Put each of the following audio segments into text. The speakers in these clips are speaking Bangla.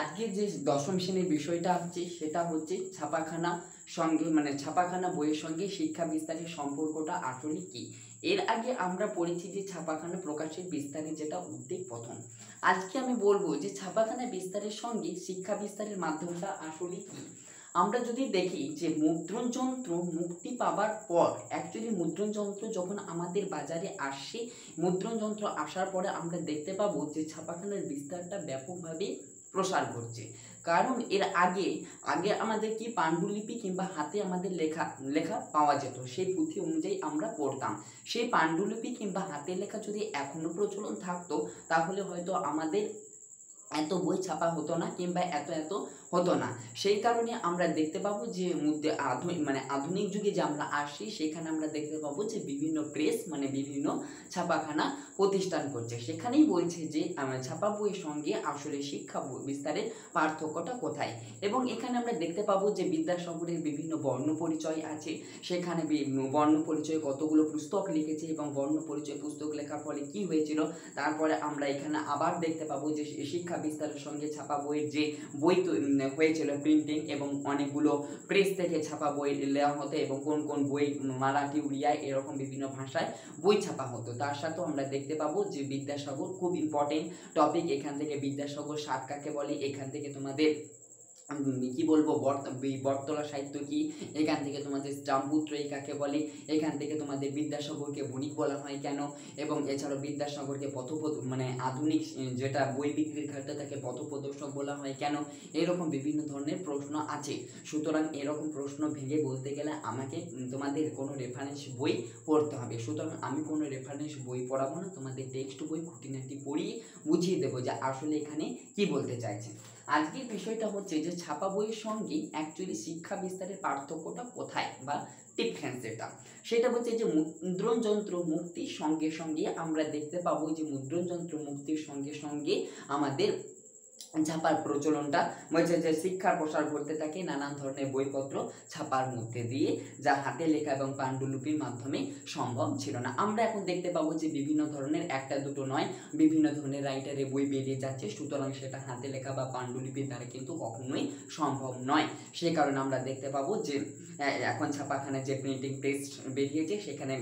আজকে যে দশম শ্রেণীর বিষয়টা হচ্ছে সেটা হচ্ছে ছাপাখানা সঙ্গে ছাপাখানা বইয়ের সঙ্গে শিক্ষা বিস্তারের সম্পর্কটা আসলে কি। এর আগে আমরা পড়েছি যে ছাপাখানা প্রকাশের বিস্তারের যেটা উদ্যোগ প্রথম। আজকে আমি বলবো যে ছাপাখানা বিস্তারের সঙ্গে শিক্ষা বিস্তারের মাধ্যমটা আসলে কি। আমরা যদি দেখি যে মুদ্রণ যন্ত্র মুক্তি পাবার পর অ্যাকচুয়ালি মুদ্রণ যন্ত্র যখন আমাদের বাজারে আসছে, মুদ্রণ যন্ত্র আসার পরে আমরা দেখতে পাবো যে ছাপাখানার বিস্তারটা ব্যাপকভাবে প্রসার ঘটছে। কারণ এর আগে আগে আমাদের কি পাণ্ডুলিপি কিংবা হাতে আমাদের লেখা লেখা পাওয়া যেত, সেই পুঁথি অনুযায়ী আমরা পড়তাম। সেই পাণ্ডুলিপি কিংবা হাতে লেখা যদি এখনো প্রচলন থাকতো তাহলে হয়তো আমাদের এত বই ছাপা হতো না কিংবা এত হতো না। সেই কারণে আমরা দেখতে পাবো যে আধুনিক যুগে যে আমরা আসি সেখানে আমরা দেখতে পাবো যে বিভিন্ন প্রেস বিভিন্ন ছাপাখানা প্রতিষ্ঠান করছে। সেখানেই বলছে যে ছাপা বইয়ের সঙ্গে আসলে শিক্ষা বিস্তারের পার্থক্যটা কোথায়। এবং এখানে আমরা দেখতে পাবো যে বিদ্যাসাগরের বিভিন্ন বর্ণ পরিচয় আছে, সেখানে বর্ণ পরিচয় কতগুলো পুস্তক লিখেছে এবং বর্ণ পরিচয় পুস্তক লেখার ফলে কি হয়েছিল। তারপরে আমরা এখানে আবার দেখতে পাবো যে শিক্ষা বিস্তারের সঙ্গে ছাপা বইয়ের যে বই হয়েছিল প্রিন্টিং, এবং অনেকগুলো প্রেস থেকে ছাপা বই নেওয়া হতো এবং কোন কোন বই মারাঠি, উড়িয়া এরকম বিভিন্ন ভাষায় বই ছাপা হতো। তার সাথেও আমরা দেখতে পাবো যে বিদ্যাসাগর খুব ইম্পর্টেন্ট টপিক। এখান থেকে বিদ্যাসাগর সাত কাকে বলে, এখান থেকে তোমাদের কি বলবো বটতলা সাহিত্য কি, এখান থেকে তোমাদের স্টাম্পপুত্রয়ী কাকে বলে, এখান থেকে তোমাদের বিদ্যাসাগরকে বণিক বলা হয় কেন, এবং এছাড়াও বিদ্যাসাগরকে আধুনিক যেটা বই বিক্রির ক্ষেত্রে তাকে পথপ্রদর্শক বলা হয় কেন, এরকম বিভিন্ন ধরনের প্রশ্ন আছে। সুতরাং এরকম প্রশ্ন ভেঙে বলতে গেলে আমাকে তোমাদের কোনো রেফারেন্স বই পড়তে হবে। সুতরাং আমি কোনো রেফারেন্স বই পড়াবো না, তোমাদের টেক্সট বই খুঁটিনাটি পড়িয়ে বুঝিয়ে দেবো যে আসলে এখানে কি বলতে চাইছে। আজকের বিষয়টা হচ্ছে যে ছাপা বইয়ের সঙ্গে অ্যাকচুয়ালি শিক্ষা বিস্তারের পার্থক্যটা কোথায় বা ডিফারেন্স সেটা হচ্ছে যে মুদ্রণ যন্ত্র মুক্তির সঙ্গে সঙ্গে আমরা দেখতে পাবো যে মুদ্রণ যন্ত্র মুক্তির সঙ্গে সঙ্গে আমাদের ছাপার প্রচলনটা বলছে যে শিক্ষার প্রসার ঘটতে থাকে নানান ধরনের বইপত্র ছাপার মধ্যে দিয়ে, যা হাতে লেখা এবং পাণ্ডুলিপির মাধ্যমে সম্ভব ছিল না। আমরা এখন দেখতে পাবো যে বিভিন্ন ধরনের একটা দুটো নয় বিভিন্ন ধরনের রাইটারের বই বেরিয়ে যাচ্ছে। সুতরাং সেটা হাতে লেখা বা পাণ্ডুলিপির দ্বারা কিন্তু কখনোই সম্ভব নয়। সে কারণে আমরা দেখতে পাবো যে এখন ছাপাখানায় যে প্রিন্টিং প্রেস বেরিয়েছে সেখানে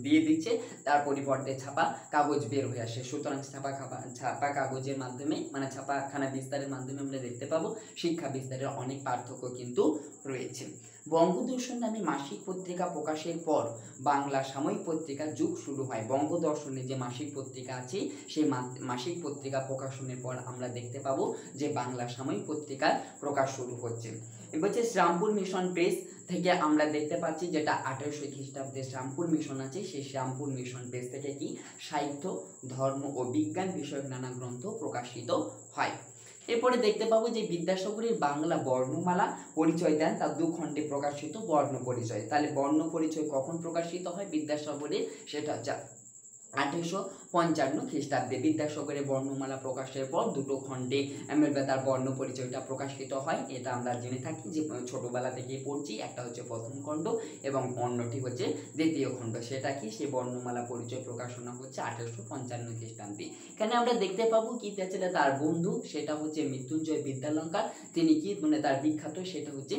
দিয়ে দিচ্ছে, তার পরিবর্তে ছাপা কাগজ বের হয়ে আসে। সুতরাং ছাপা কাগজের মাধ্যমে ছাপাখানা বিস্তারের মাধ্যমে আমরা দেখতে পাবো শিক্ষা বিস্তারের অনেক পার্থক্য কিন্তু রয়েছে। বঙ্গদর্শন নামে মাসিক পত্রিকা প্রকাশের পর বাংলা সাময়িক পত্রিকার যুগ শুরু হয়। বঙ্গদর্শনের যে মাসিক পত্রিকা আছে সেই মাসিক পত্রিকা প্রকাশনের পর আমরা দেখতে পাবো যে বাংলা সাময়িক পত্রিকার প্রকাশ শুরু হচ্ছে। এবার হচ্ছে শ্রীরামপুর মিশন প্রেস থেকে আমরা দেখতে পাচ্ছি, যেটা 1800 খ্রিস্টাব্দে শ্রীরামপুর মিশন আছে, সেই শ্রীরামপুর মিশন প্রেস থেকে কি সাহিত্য, ধর্ম ও বিজ্ঞান বিষয়ক নানা গ্রন্থ প্রকাশিত হয়। এরপরে দেখতে পাবো যে বিদ্যাসাগরের বাংলা বর্ণমালা পরিচয় দেন তার 2 খণ্ডে প্রকাশিত বর্ণ পরিচয়। তাহলে বর্ণ পরিচয় কখন প্রকাশিত হয় বিদ্যাসাগরের, সেটা হচ্ছে 1855 খ্রিস্টাব্দে বিদ্যাসাগরের বর্ণমালা প্রকাশের পর 2 খণ্ডে তার বর্ণ পরিচয়টা প্রকাশিত হয়। এটা আমরা জেনে থাকি যে ছোটবেলা থেকে পড়ছি, একটা হচ্ছে প্রথম খণ্ড এবং অন্যটি হচ্ছে দ্বিতীয় খণ্ড। সেটা কি, সে বর্ণমালা পরিচয় প্রকাশনা হচ্ছে 1855 খ্রিস্টাব্দে। এখানে আমরা দেখতে পাবো কি ছিল তার বন্ধু, সেটা হচ্ছে মৃত্যুঞ্জয় বিদ্যালঙ্কার। তিনি কি তার বিখ্যাত সেটা হচ্ছে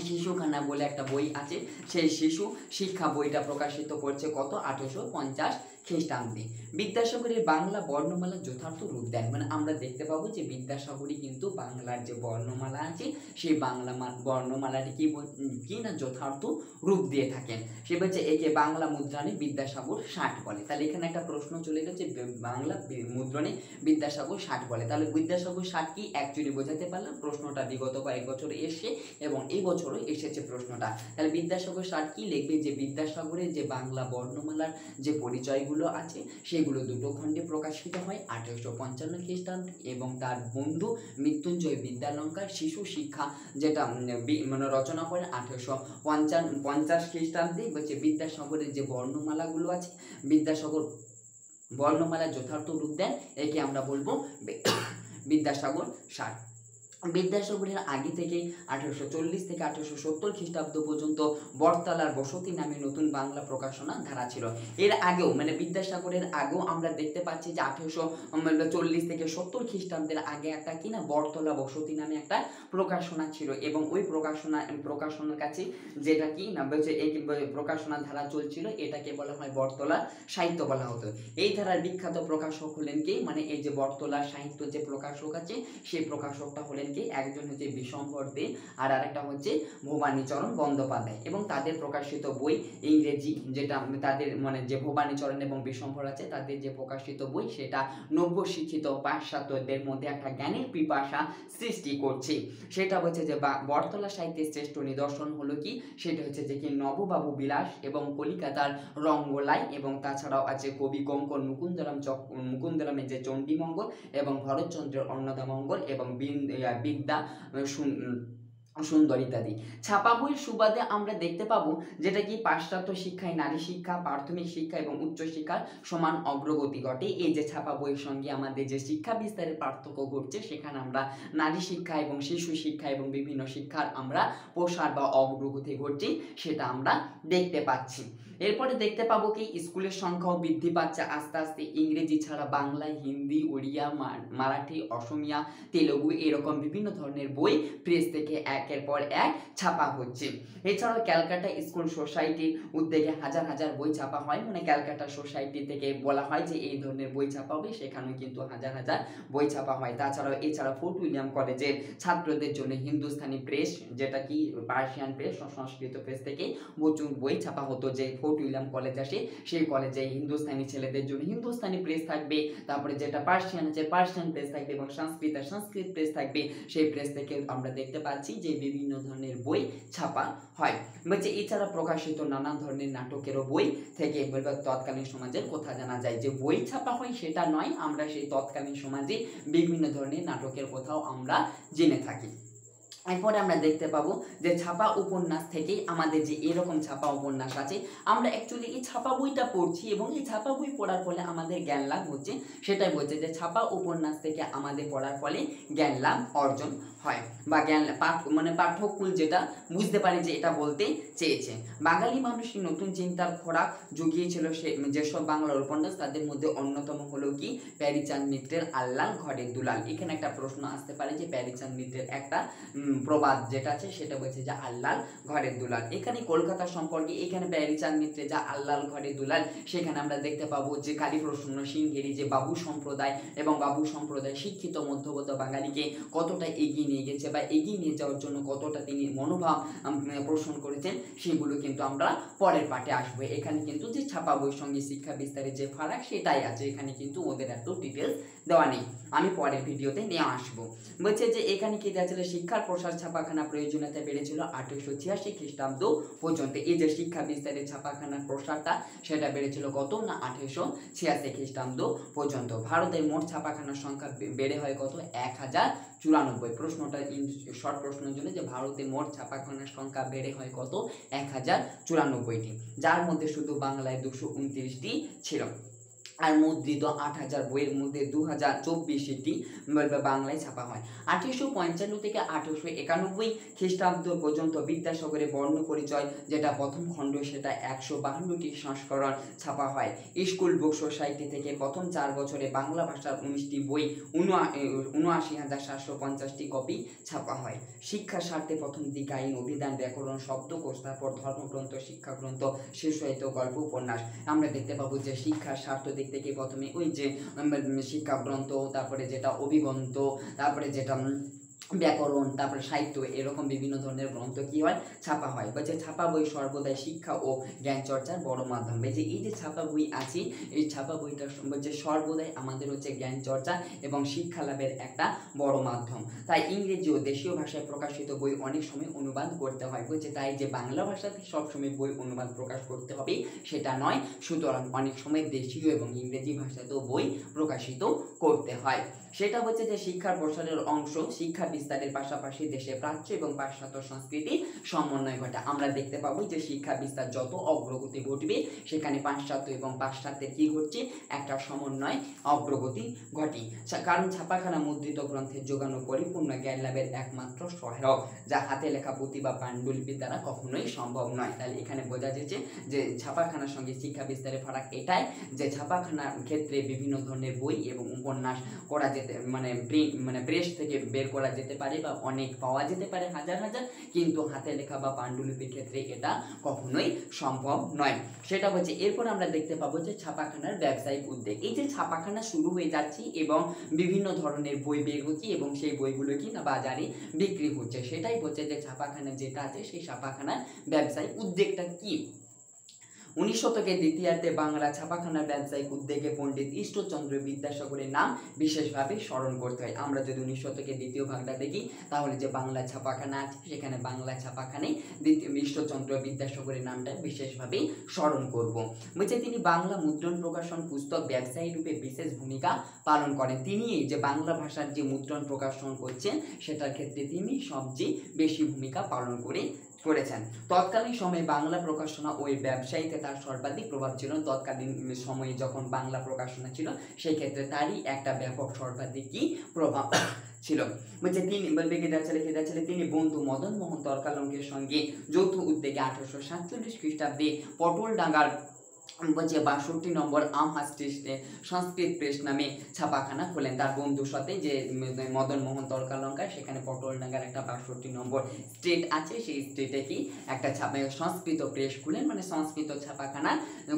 শিশুখানা বলে একটা বই আছে, সেই শিশু শিক্ষা বইটা প্রকাশিত করছে কত 1850 খ্রিস্টাব্দে। বিদ্যাসাগরের বাংলা বর্ণমালা যথার্থ রূপ দেন, আমরা দেখতে পাবো যে বিদ্যাসাগরই কিন্তু বাংলার যে বর্ণমালা আছে সেই বাংলা বর্ণমালাটি কি না যথার্থ রূপ দিয়ে থাকেন। সে বলছে একে বাংলা মুদ্রণে বিদ্যাসাগর 60 বলে। তাহলে এখানে একটা প্রশ্ন চলে গেছে, বাংলা মুদ্রণে বিদ্যাসাগর 60 বলে, তাহলে বিদ্যাসাগর 60 কি অ্যাকচুয়ালি বোঝাতে পারলাম। প্রশ্নটা বিগত কয়েক বছর এসে এবং এই বছরও এসেছে প্রশ্নটা। তাহলে বিদ্যাসাগর 60 কি লিখবে, যে বিদ্যাসাগরের যে বাংলা বর্ণমালার যে পরিচয়গুলো আছে সেগুলো 2 খণ্ডে প্রকাশিত হয় 1855 খ্রিস্টাব্দে, এবং তার বন্ধু মৃত্যুঞ্জয় বিদ্যালঙ্কার শিশু শিক্ষা যেটা রচনা করেন 1850 খ্রিস্টাব্দে। বলছে বিদ্যাসাগরের যে বর্ণমালাগুলো আছে, বিদ্যাসাগর বর্ণমালা যথার্থ রূপ দেন, একে আমরা বলবো বিদ্যাসাগর 60। বিদ্যাসাগরের আগে থেকে 1840 থেকে 1870 খ্রিস্টাব্দ পর্যন্ত বটতলার বসতি নামে নতুন বাংলা প্রকাশনা ধারা ছিল। এর আগেও মানে বিদ্যাসাগরের আগেও আমরা দেখতে পাচ্ছি যে 1840 থেকে 70 খ্রিস্টাব্দের আগে একটা কি না বটতলা বসতি নামে একটা প্রকাশনা ছিল, এবং ওই প্রকাশনার কাছে যেটা কি না বলছে এই প্রকাশনা ধারা চলছিল, এটাকে বলা হয় বটতলা সাহিত্য বলা হতো। এই ধারার বিখ্যাত প্রকাশক হলেন কি, মানে এই যে বটতলা সাহিত্য যে প্রকাশক আছে সেই প্রকাশকটা হলেন কি, একজন হচ্ছে বিশম্বর দে আর আরেকটা হচ্ছে ভবানীচরণ বন্দ্যোপাধ্যায়, এবং তাদের প্রকাশিত বই ইংরেজি যেটা তাদের মানে যে ভবানীচরণ এবং বিশম্বর আছে তাদের যে প্রকাশিত বই সেটা নব্য শিক্ষিত পাশ্চাত্যদের মধ্যে একটা জ্ঞানের পিপাসা সৃষ্টি করছে। সেটা হচ্ছে যে বটতলা সাহিত্যের শ্রেষ্ঠ নিদর্শন হলো কি, সেটা হচ্ছে যে কি নববাবু বিলাস এবং কলিকাতার রঙ্গলাই, এবং তাছাড়াও আছে কবি কঙ্কন মুকুন্দরামের যে চণ্ডীমঙ্গল এবং ভরতচন্দ্রের অন্নদামঙ্গল এবং বিদ্যা সুন্দর ইত্যাদি। ছাপা বইয়ের সুবাদে আমরা দেখতে পাবো যেটা কি পাশ্চাত্য শিক্ষায় নারী শিক্ষা, প্রাথমিক শিক্ষা এবং উচ্চ শিক্ষার সমান অগ্রগতি ঘটে। এই যে ছাপা বইয়ের সঙ্গে আমাদের যে শিক্ষা বিস্তারের পার্থক্য ঘটছে, সেখানে আমরা নারী শিক্ষা এবং শিশু শিক্ষা এবং বিভিন্ন শিক্ষার আমরা প্রসার বা অগ্রগতি ঘটছে সেটা আমরা দেখতে পাচ্ছি। এরপরে দেখতে পাবো কি স্কুলের সংখ্যাও বৃদ্ধি পাচ্ছে আস্তে আস্তে। ইংরেজি ছাড়া বাংলা, হিন্দি, ওড়িয়া, মারাঠি, অসমিয়া, তেলুগু এরকম বিভিন্ন ধরনের বই প্রেস থেকে একের পর এক ছাপা হচ্ছে। এছাড়াও ক্যালকাটা স্কুল সোসাইটির উদ্যোগে হাজার হাজার বই ছাপা হয়, মানে ক্যালকাটা সোসাইটি থেকে বলা হয় যে এই ধরনের বই ছাপা হবে, সেখানেও কিন্তু হাজার হাজার বই ছাপা হয়। এছাড়া ফোর্ট উইলিয়াম কলেজের ছাত্রদের জন্য হিন্দুস্তানি প্রেস, যেটা কি পার্সিয়ান প্রেস, সংস্কৃত প্রেস থেকে প্রচুর বই ছাপা হতো। যে ফোর্ট উইলিয়াম কলেজ আসে সেই কলেজে হিন্দুস্তানি ছেলেদের জন্য হিন্দুস্তানি প্রেস থাকবে, তারপরে যেটা পার্সিয়ান আছে পার্সিয়ান প্রেস থাকবে, এবং সংস্কৃত প্রেস থাকবে। সেই প্রেস থেকে আমরা দেখতে পাচ্ছি যে বিভিন্ন ধরনের বই ছাপা হয়। বলছে এছাড়া প্রকাশিত নানান ধরনের নাটকেরও বই থেকে তৎকালীন সমাজের কথা জানা যায়। যে বই ছাপা হয় সেটা নয়, আমরা সেই তৎকালীন সমাজে বিভিন্ন ধরনের নাটকের কথাও আমরা জেনে থাকি। এরপরে আমরা দেখতে পাবো যে ছাপা উপন্যাস থেকে আমাদের যে এরকম ছাপা উপন্যাস আছে, আমরা অ্যাকচুয়ালি এই ছাপা বইটা পড়ছি এবং এই ছাপা বই পড়ার ফলে আমাদের জ্ঞান লাভ হচ্ছে, সেটাই বলছে যে ছাপা উপন্যাস থেকে আমাদের পড়ার ফলে জ্ঞান লাভ অর্জন হয়, বা জ্ঞান পাঠ্যকুল যেটা বুঝতে পারে যে এটা বলতে চেয়েছে। বাঙালি মানুষের নতুন চিন্তার খোরাক জুগিয়েছিল যেসব বাংলার উপন্যাস, তাদের মধ্যে অন্যতম হলো কি প্যারীচাঁদ মিত্রের আল্লাল ঘরের দুলাল। এখানে একটা প্রশ্ন আসতে পারে যে প্যারীচাঁদ মিত্রের একটা প্রবাদ যেটা আছে সেটা বলছে যে আল্লাল ঘরের দুলাল। এখানে কলকাতা সম্পর্কে এখানে প্যারীচাঁদ মিত্রে যা আল্লাল ঘরের দুলাল, সেখানে আমরা দেখতে পাবো যে কালীপ্রসন্ন সিংহেরই যে বাবু সম্প্রদায় এবং বাবু সম্প্রদায় শিক্ষিত মধ্যবিত্ত বাঙালিকে কতটা এগিয়ে নিয়ে গেছে বা এগিয়ে নিয়ে যাওয়ার জন্য কতটা তিনি মনোভাব পোষণ করেছেন, সেগুলো কিন্তু আমরা পরের পাঠে আসবো। এখানে কিন্তু যে ছাপা বইয়ের সঙ্গে শিক্ষা বিস্তারের যে ফারাক সেটাই আছে, এখানে কিন্তু ওদের এত ডিটেলস দেওয়া নেই, আমি পরের ভিডিওতে নিয়ে আসবো। বলছে যে এখানে কি দেওয়া ছিল, শিক্ষার প্রসার ছাপাখানা প্রয়োজনীয়তা বেড়েছিল 1886 খ্রিস্টাব্দ পর্যন্ত। এই যে শিক্ষা বিস্তারের ছাপাখানার প্রসারটা সেটা বেড়েছিল কত না 1886 খ্রিস্টাব্দ পর্যন্ত। ভারতের মোট ছাপাখানার সংখ্যা বেড়ে হয় কত 1094। প্রশ্নটা শর্ট প্রশ্নের জন্য যে ভারতে মোট ছাপাখানার সংখ্যা বেড়ে হয় কত 1094টি, যার মধ্যে শুধু বাংলায় 229টি ছিল। আর মুদ্রিত 8000 বইয়ের মধ্যে 2024টি বাংলায় ছাপা হয়। 1855 থেকে 1891 খ্রিস্টাব্দ পর্যন্ত বিদ্যাসাগরের বর্ণ পরিচয় যেটা প্রথম খণ্ড সেটা 152টি সংস্করণ ছাপা হয়। স্কুল বুক সোসাইটি থেকে প্রথম 4 বছরে বাংলা ভাষার 19টি বই 79,750টি কপি ছাপা হয়। শিক্ষার স্বার্থে প্রথম দিকে আইন, অভিধান, ব্যাকরণ, শব্দকোষ, তারপর ধর্মগ্রন্থ, শিক্ষাগ্রন্থ, শিশুসাহিত্য, গল্প, উপন্যাস। আমরা দেখতে পাবো যে শিক্ষার স্বার্থ দিক থেকে প্রথমে ওই যে শিক্ষাগ্রন্থ, তারপরে যেটা অভিগ্রন্থ, তারপরে যেটা ব্যাকরণ, তারপরে সাহিত্য, এরকম বিভিন্ন ধরনের গ্রন্থ কি হয় ছাপা হয়। বলছে ছাপা বই সর্বদাই শিক্ষা ও জ্ঞান চর্চার বড় মাধ্যম। যে এই যে ছাপা বই আছে, এই ছাপা বইটা বলছে সর্বদাই আমাদের হচ্ছে জ্ঞান চর্চা এবং শিক্ষা লাভের একটা বড় মাধ্যম। তাই ইংরেজি ও দেশীয় ভাষায় প্রকাশিত বই অনেক সময় অনুবাদ করতে হয়। বলছে তাই যে বাংলা ভাষাতে সবসময় বই অনুবাদ প্রকাশ করতে হবে সেটা নয়, সুতরাং অনেক সময় দেশীয় এবং ইংরেজি ভাষাতেও বই প্রকাশিত করতে হয়। সেটা হচ্ছে যে শিক্ষার প্রসারের অংশ, শিক্ষা বিস্তারের পাশাপাশি দেশে প্রাচ্য এবং পাশ্চাত্য সংস্কৃতি সমন্বয় ঘটে। আমরা দেখতে পাবো যে শিক্ষা বিস্তার যত অগ্রগতি ঘটবে সেখানে পাশ্চাত্য এবং পাশ্চাত্যের কি ঘটছে, একটা সমন্বয় অগ্রগতি ঘটে। কারণ ছাপাখানা মুদ্রিত গ্রন্থের যোগানো পরিপূর্ণ জ্ঞান লাভের একমাত্র সহায়ক, যা হাতে লেখা পুঁথি বা পাণ্ডুলিপির দ্বারা কখনোই সম্ভব নয়। তাহলে এখানে বোঝা যাচ্ছে যে ছাপাখানার সঙ্গে শিক্ষা বিস্তারের ফারাক এটাই যে ছাপাখানার ক্ষেত্রে বিভিন্ন ধরনের বই এবং উপন্যাস করা যেতে প্রেস থেকে বের করা যেতে পারে বা অনেক পাওয়া যেতে পারে হাজার হাজার, কিন্তু হাতে লেখা বা পাণ্ডুলিপির ক্ষেত্রে এটা কখনোই সম্ভব নয়। সেটা হচ্ছে এরপর আমরা দেখতে পাবো যে ছাপাখানার ব্যবসায়িক উদ্যোগ। এই যে ছাপাখানা শুরু হয়ে যাচ্ছে এবং বিভিন্ন ধরনের বই বের হচ্ছে এবং সেই বইগুলো কি না বাজারে বিক্রি হচ্ছে, সেটাই হচ্ছে যে ছাপাখানা যেটা আছে সেই ছাপাখানার ব্যবসায়িক উদ্যোগটা কি। 19 শতকের দ্বিতীয়ার্ধে বাংলা ছাপাখানার ব্যবসায়িক উদ্যোগে পণ্ডিত ঈশ্বরচন্দ্র বিদ্যাসাগরের নাম বিশেষভাবে স্মরণ করতে হয়। আমরা যদি 19 শতকের দ্বিতীয় ভাগটা দেখি তাহলে যে বাংলা ছাপাখানা আছে সেখানে বাংলা ছাপাখানায় ঈশ্বরচন্দ্র বিদ্যাসাগরের নামটা বিশেষভাবে স্মরণ করব। বলছে তিনি বাংলা মুদ্রণ প্রকাশন পুস্তক ব্যবসায়ী রূপে বিশেষ ভূমিকা পালন করেন। তিনি এই যে বাংলা ভাষার যে মুদ্রণ প্রকাশন করছেন সেটার ক্ষেত্রে তিনি সবচেয়ে বেশি ভূমিকা পালন করেছেন। তৎকালীন সময়ে বাংলা প্রকাশনা ওই ব্যবসায়ীতে তার সর্বাধিক প্রভাব ছিল। তৎকালীন সময়ে যখন বাংলা প্রকাশনা ছিল সেই ক্ষেত্রে তারই একটা ব্যাপক সর্বাধিক কি প্রভাব ছিল। বলছে তিনি তিনি বন্ধু মদন মোহন তর্কালঙ্কের সঙ্গে যৌথ উদ্যোগে 1847 খ্রিস্টাব্দে পটলডাঙ্গার বলছে 62 নম্বর আমহাস্ট্রিটে সংস্কৃত প্রেস নামে ছাপাখানা খোলেন। তার বন্ধুর সাথে যে মদন মোহন তর্কালঙ্কার, সেখানে পটলডাঙ্গার একটা 62 নম্বর স্ট্রিট আছে, সেই স্ট্রিটে কি একটা সংস্কৃত প্রেস খুলেন, মানে সংস্কৃত ছাপাখানা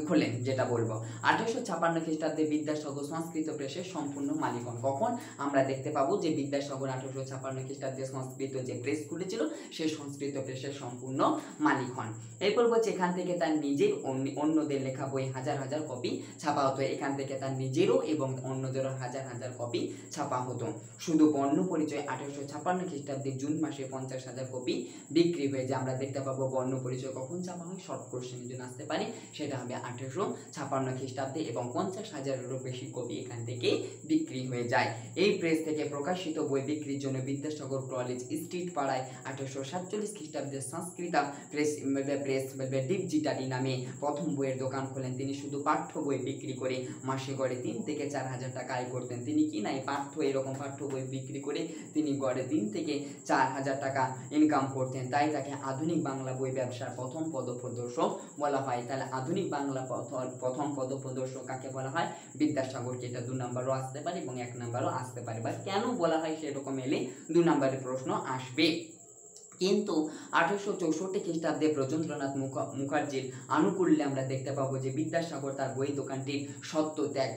খোলেন যেটা বলবো। 1856 খ্রিস্টাব্দে বিদ্যাসাগর সংস্কৃত প্রেসের সম্পূর্ণ মালিক হন। কখন আমরা দেখতে পাবো যে বিদ্যাসাগর 1856 খ্রিস্টাব্দে সংস্কৃত যে প্রেস খুলেছিল সেই সংস্কৃত প্রেসের সম্পূর্ণ মালিক হন। এরপর বলছে এখান থেকে তার নিজের অন্যদের লেখা বই হাজার হাজার কপি ছাপা হতো। এখান থেকে তার নিজেরও এবং অন্যদেরও হাজার হাজার কপি ছাপা হতো। শুধু বর্ণ পরিচয় 1856 খ্রিস্টাব্দে জুন মাসে 50,000 কপি বিক্রি হয়ে যায়। আমরা দেখতে পাবো বর্ণ পরিচয় কখন ছাপা হয়, শর্ট কোশ্চেনের জন্য আসতে পারে, সেটা হবে 1856 খ্রিস্টাব্দে এবং 50,000-এরও বেশি কপি এখান থেকে বিক্রি হয়ে যায়। এই প্রেস থেকে প্রকাশিত বই বিক্রির জন্য বিদ্যাসাগর কলেজ স্ট্রিট পাড়ায় 1847 খ্রিস্টাব্দে সংস্কৃত প্রেস ডিপজিটারি নামে প্রথম বইয়ের দোকান খোলেন। তিনি শুধু পাঠ্য বই বিক্রি করে মাসে গড়ে 3 থেকে 4,000 টাকা আয় করতেন। তিনি কি না এরকম পাঠ্য বই বিক্রি করে তিনি গড়ে 3 থেকে 4,000 টাকা ইনকাম করতেন। তাই তাকে আধুনিক বাংলা বই ব্যবসার প্রথম পথপ্রদর্শক বলা হয়। তাহলে আধুনিক বাংলা প্রথম পথপ্রদর্শক কাকে বলা হয়? বিদ্যাসাগরকে। এটা 2 নম্বরও আসতে পারে এবং 1 নম্বরও আসতে পারে, বা কেন বলা হয় সেরকম এলে 2 নম্বরের প্রশ্ন আসবে। কিন্তু 1864 খ্রিস্টাব্দে ব্রজেন্দ্রনাথ মুখার্জির আনুকূল্যে আমরা দেখতে পাবো যে বিদ্যাসাগর তার বই দোকানটির সত্ত্ব ত্যাগ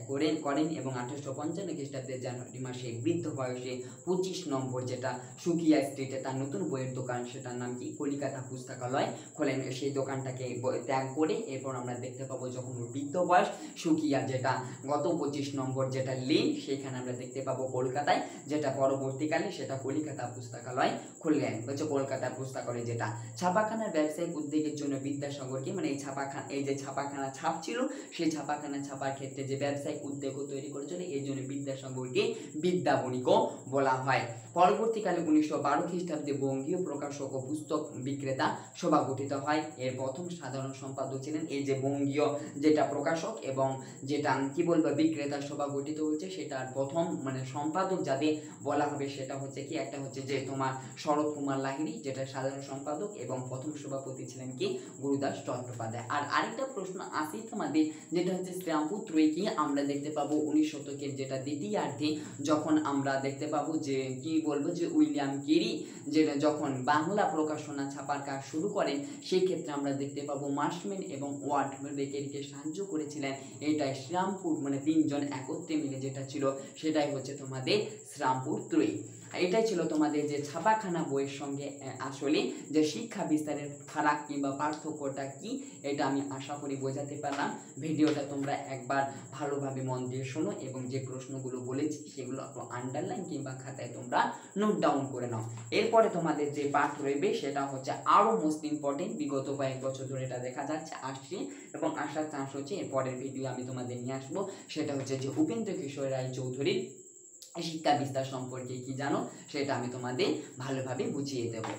করেন এবং 1855 খ্রিস্টাব্দে জানুয়ারি মাসে বৃদ্ধ বয়সে 25 নম্বর যেটা সুকিয়া স্ট্রিটে তার নতুন বইয়ের দোকান, সেটার নাম কি কলিকাতা পুস্তকালয় খোলেন। সেই দোকানটাকে ত্যাগ করে এরপর আমরা দেখতে পাবো যখন বৃদ্ধ বয়স সুকিয়া যেটা গত 25 নম্বর যেটা লেন, সেখানে আমরা দেখতে পাবো কলকাতায়, যেটা পরবর্তীকালে সেটা কলিকাতা পুস্তকালয় খুললেন, বলছে কলকাতার পুস্তকালয়। যেটা ছাপাখানার ব্যবসায়িক উদ্যোগের জন্য বিদ্যাসাগরকে, মানে এই যে ছাপাখানা ছাপ ছিল সেই ছাপাখানা ছাপার ক্ষেত্রে যে ব্যবসায়িক উদ্যোগ তৈরি করেছিল, এই জন্য বিদ্যাসাগরকে বিদ্যাবণিকও বলা হয়। পরবর্তীকালে 1912 খ্রিস্টাব্দে বঙ্গীয় প্রকাশক ও পুস্তক বিক্রেতা সভা গঠিত হয়। এর প্রথম সাধারণ সম্পাদক ছিলেন এই যে বঙ্গীয় যেটা প্রকাশক এবং যেটা কি বলবো বিক্রেতা সভা গঠিত হয়েছে, সেটার প্রথম মানে সম্পাদক যাদের বলা হবে সেটা হচ্ছে কি, একটা হচ্ছে যে তোমার শরৎ কুমার লাহিড়ী যেটা সাধারণ সম্পাদক, এবং প্রথম সভাপতি ছিলেন কি গুরুদাস চট্টোপাধ্যায়। আর আরেকটা প্রশ্ন আসি তোমাদের, যেটা হচ্ছে শ্রীরামপুর ত্রয়ী কি আমরা দেখতে পাবো 19 শতকের যেটা দ্বিতীয়ার্ধে, যখন আমরা দেখতে পাবো যে কি বলবো যে উইলিয়াম কেরি যেটা যখন বাংলা প্রকাশনা ছাপার কাজ শুরু করেন, সেই ক্ষেত্রে আমরা দেখতে পাবো মার্শম্যান এবং ওয়াট কেরিকে সাহায্য করেছিলেন। এটাই শ্রীরামপুর, মানে 3 জন একত্রে মিলে যেটা ছিল সেটাই হচ্ছে তোমাদের শ্রীরামপুর ত্রয়ী। এটাই ছিল তোমাদের যে ছাপাখানা বইয়ের সঙ্গে আসলে যে শিক্ষা বিস্তারের ফারাক কিংবা পার্থক্যটা কি, এটা আমি আশা করি বোঝাতে পারলাম। ভিডিওটা তোমরা একবার ভালোভাবে মন দিয়ে শোনো এবং যে প্রশ্নগুলো বলেছি সেগুলো আন্ডারলাইন কিংবা খাতায় তোমরা নোট ডাউন করে নাও। এরপরে তোমাদের যে পাঠ রইবে সেটা হচ্ছে আরও মোস্ট ইম্পর্টেন্ট, বিগত কয়েক বছর ধরে এটা দেখা যাচ্ছে, আসছে এবং আসার চান্স হচ্ছে। এরপরের ভিডিও আমি তোমাদের নিয়ে আসবো, সেটা হচ্ছে যে উপেন্দ্র কিশোর রায় চৌধুরীর শিক্ষা বিস্তার সম্পর্কে কি জানো সেটা আমি তোমাদের ভালোভাবে বুঝিয়ে দেবো।